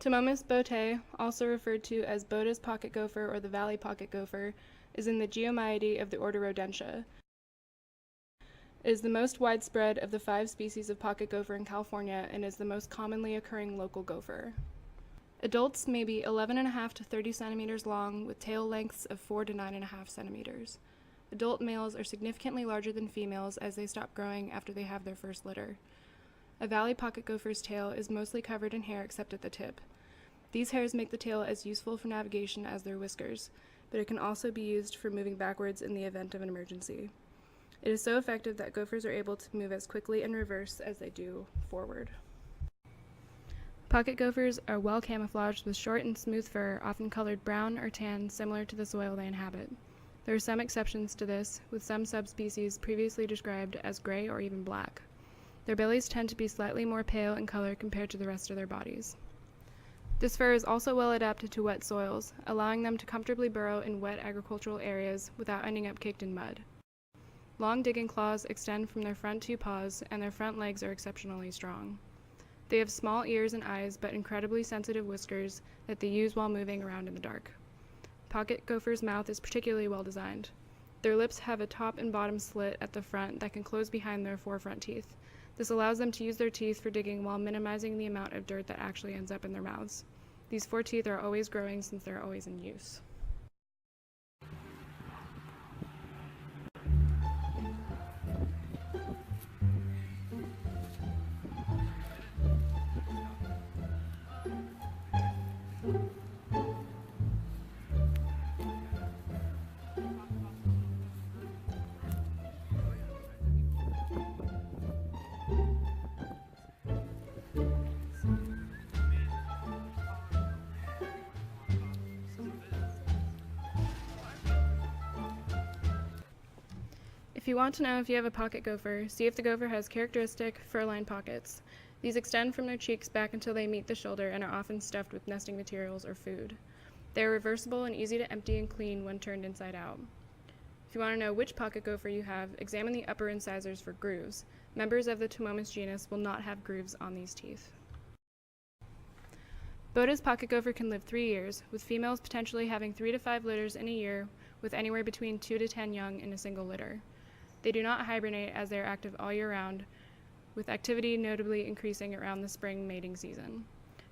Tomomus botae, also referred to as Boda's pocket gopher or the valley pocket gopher, is in the Geomyidae of the order Rodentia. It is the most widespread of the 5 species of pocket gopher in California and is the most commonly occurring local gopher. Adults may be 11.5 to 30 centimeters long with tail lengths of 4 to 9.5 centimeters. Adult males are significantly larger than females as they stop growing after they have their first litter. A valley pocket gopher's tail is mostly covered in hair except at the tip. These hairs make the tail as useful for navigation as their whiskers, but it can also be used for moving backwards in the event of an emergency. It is so effective that gophers are able to move as quickly in reverse as they do forward. Pocket gophers are well camouflaged with short and smooth fur, often colored brown or tan, similar to the soil they inhabit. There are some exceptions to this, with some subspecies previously described as gray or even black. Their bellies tend to be slightly more pale in color compared to the rest of their bodies. This fur is also well adapted to wet soils, allowing them to comfortably burrow in wet agricultural areas without ending up caked in mud. Long digging claws extend from their front 2 paws, and their front legs are exceptionally strong. They have small ears and eyes, but incredibly sensitive whiskers that they use while moving around in the dark. Pocket gopher's mouth is particularly well designed. Their lips have a top and bottom slit at the front that can close behind their 4 front teeth. This allows them to use their teeth for digging while minimizing the amount of dirt that actually ends up in their mouths. These 4 teeth are always growing since they're always in use. If you want to know if you have a pocket gopher, see if the gopher has characteristic fur-lined pockets. These extend from their cheeks back until they meet the shoulder and are often stuffed with nesting materials or food. They are reversible and easy to empty and clean when turned inside out. If you want to know which pocket gopher you have, examine the upper incisors for grooves. Members of the Tomomus genus will not have grooves on these teeth. Boda's pocket gopher can live 3 years, with females potentially having 3 to 5 litters in a year, with anywhere between 2 to 10 young in a single litter. They do not hibernate as they are active all year round, with activity notably increasing around the spring mating season.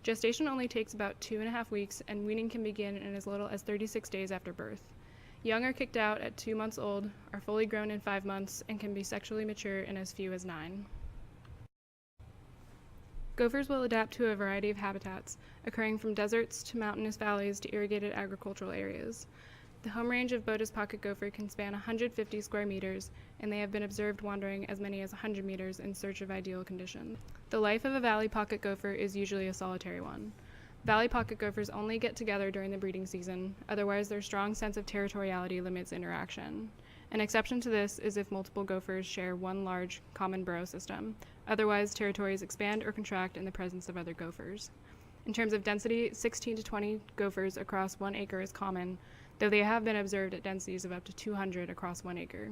Gestation only takes about 2.5 weeks, and weaning can begin in as little as 36 days after birth. Young are kicked out at 2 months old, are fully grown in 5 months, and can be sexually mature in as few as 9. Gophers will adapt to a variety of habitats, occurring from deserts to mountainous valleys to irrigated agricultural areas. The home range of Boda's pocket gopher can span 150 square meters, and they have been observed wandering as many as 100 meters in search of ideal conditions. The life of a valley pocket gopher is usually a solitary one. Valley pocket gophers only get together during the breeding season, otherwise their strong sense of territoriality limits interaction. An exception to this is if multiple gophers share one large, common burrow system. Otherwise, territories expand or contract in the presence of other gophers. In terms of density, 16 to 20 gophers across 1 acre is common, though they have been observed at densities of up to 200 across 1 acre.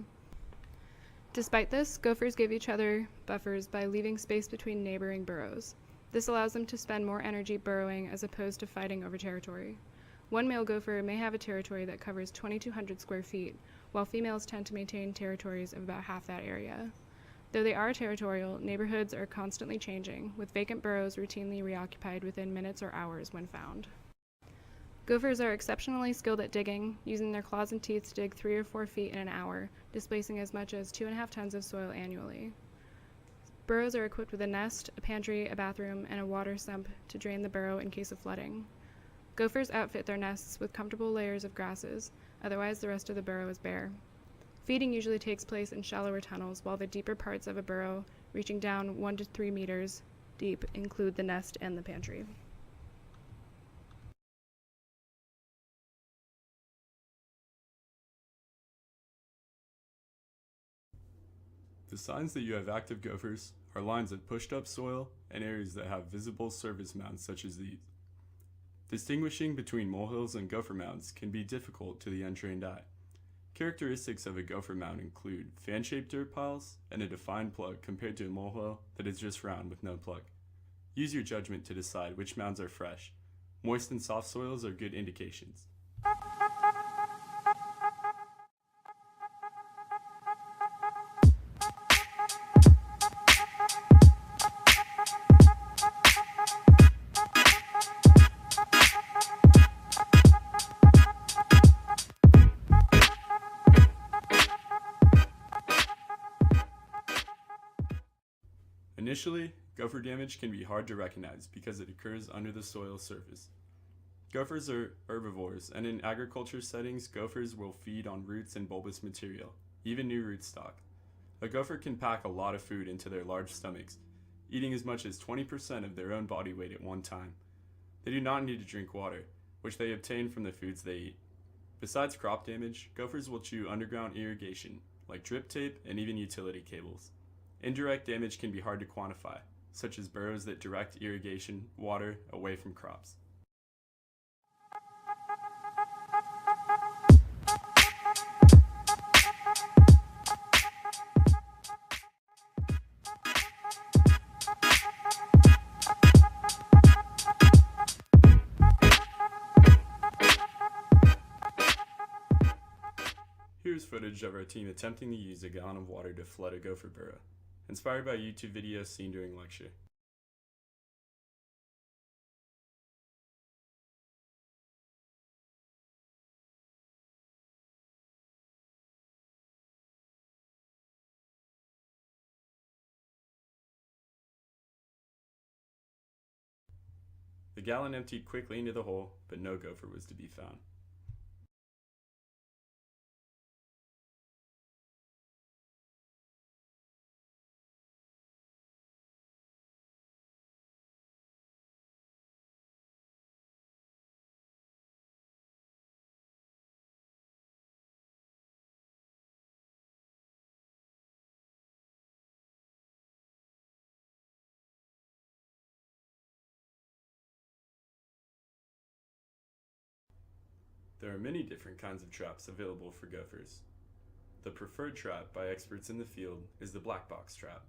Despite this, gophers give each other buffers by leaving space between neighboring burrows. This allows them to spend more energy burrowing as opposed to fighting over territory. One male gopher may have a territory that covers 2,200 square feet, while females tend to maintain territories of about half that area. Though they are territorial, neighborhoods are constantly changing, with vacant burrows routinely reoccupied within minutes or hours when found. Gophers are exceptionally skilled at digging, using their claws and teeth to dig 3 or 4 feet in an hour, displacing as much as 2.5 tons of soil annually. Burrows are equipped with a nest, a pantry, a bathroom, and a water sump to drain the burrow in case of flooding. Gophers outfit their nests with comfortable layers of grasses, otherwise the rest of the burrow is bare. Feeding usually takes place in shallower tunnels, while the deeper parts of a burrow, reaching down 1 to 3 meters deep, include the nest and the pantry. The signs that you have active gophers are lines of pushed up soil and areas that have visible surface mounds such as these. Distinguishing between molehills and gopher mounds can be difficult to the untrained eye. Characteristics of a gopher mound include fan-shaped dirt piles and a defined plug compared to a molehill that is just round with no plug. Use your judgment to decide which mounds are fresh, Moist and soft soils are good indications. Initially, gopher damage can be hard to recognize because it occurs under the soil surface. Gophers are herbivores, and in agriculture settings, gophers will feed on roots and bulbous material, even new rootstock. A gopher can pack a lot of food into their large stomachs, eating as much as 20% of their own body weight at one time. They do not need to drink water, which they obtain from the foods they eat. Besides crop damage, gophers will chew underground irrigation, like drip tape and even utility cables. Indirect damage can be hard to quantify, such as burrows that direct irrigation water away from crops. Here's footage of our team attempting to use a gallon of water to flood a gopher burrow, inspired by a YouTube video seen during lecture. The gallon emptied quickly into the hole, but no gopher was to be found. There are many different kinds of traps available for gophers. The preferred trap by experts in the field is the black box trap.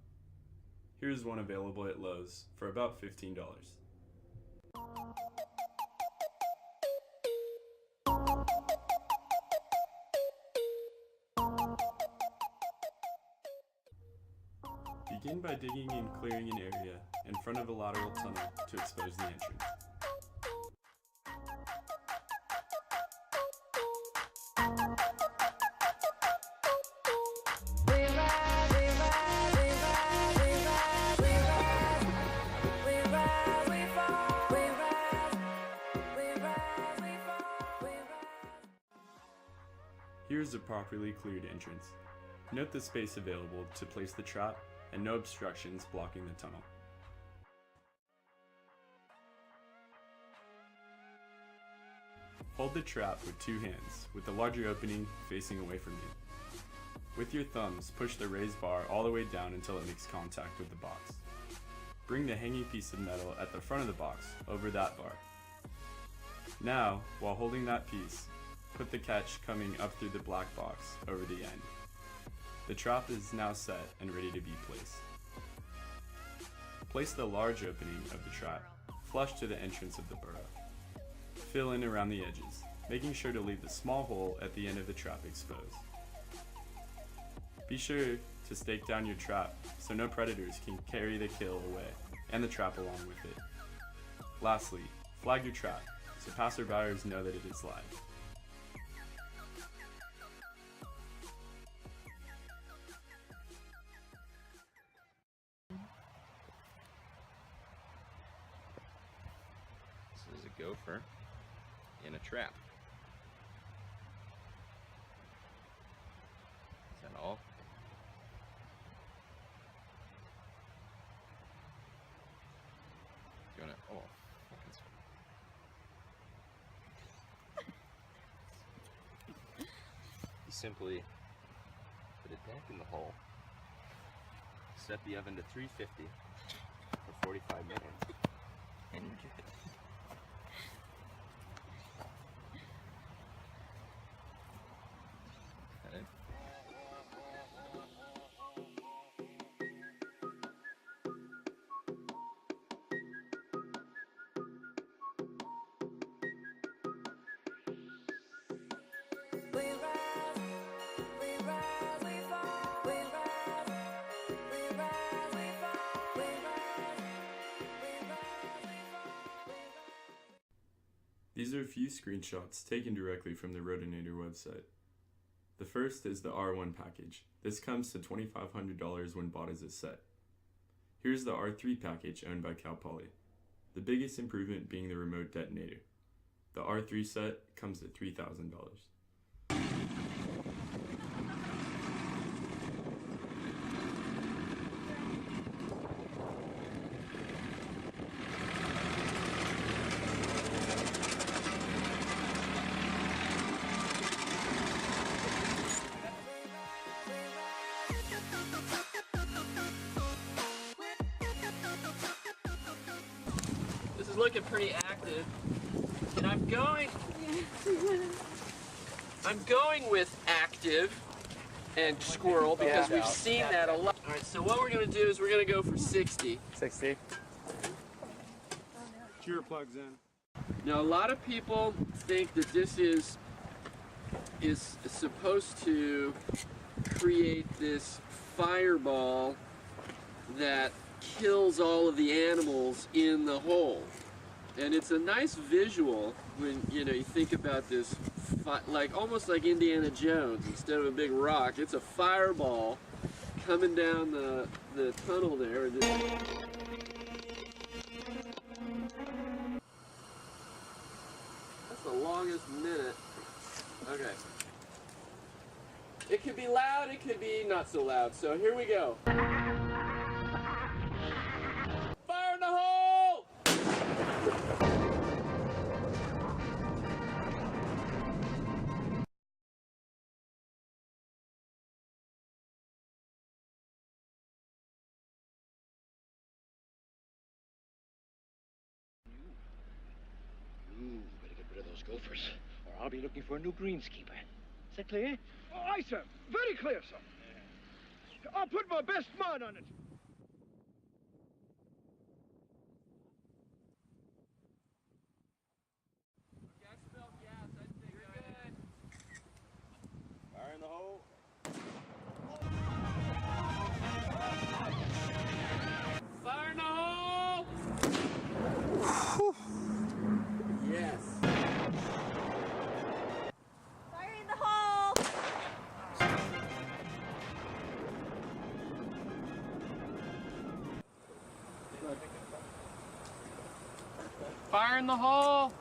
Here's one available at Lowe's for about $15. Begin by digging and clearing an area in front of a lateral tunnel to expose the entrance. Here's a properly cleared entrance. Note the space available to place the trap and no obstructions blocking the tunnel. Hold the trap with two hands, with the larger opening facing away from you. With your thumbs, push the raised bar all the way down until it makes contact with the box. Bring the hanging piece of metal at the front of the box over that bar. Now, while holding that piece, put the catch coming up through the black box over the end. The trap is now set and ready to be placed. Place the large opening of the trap flush to the entrance of the burrow. Fill in around the edges, making sure to leave the small hole at the end of the trap exposed. Be sure to stake down your trap so no predators can carry the kill away and the trap along with it. Lastly, flag your trap so passerbyers know that it is live. This is a gopher in a trap. Is that all? Do you wanna, oh, you simply put it back in the hole, set the oven to 350 for 45 minutes, and you're good. That it? These are a few screenshots taken directly from the Rotinator website. The first is the R1 package. This comes to $2,500 when bought as a set. Here's the R3 package owned by Cal Poly. The biggest improvement being the remote detonator. The R3 set comes at $3,000. This is looking pretty active, and I'm going with active and squirrel because we've seen that a lot. All right, so what we're gonna do is we're gonna go for 60. 60. Cheer plugs in. Now, a lot of people think that this is supposed to create this fireball that kills all of the animals in the hole. And it's a nice visual when you think about this, like almost like Indiana Jones. Instead of a big rock, it's a fireball coming down the tunnel there. That's the longest minute. Okay. It could be loud, it could be not so loud. So here we go. Fire in the hole! Better get rid of those gophers, or I'll be looking for a new greenskeeper. Is that clear? Oh, aye, sir. Very clear, sir. I'll put my best mud on it. Gas spelled gas, I think you're good. Fire in the hole. Fire in the hole! Yes. Fire in the hole! Fire in the hole!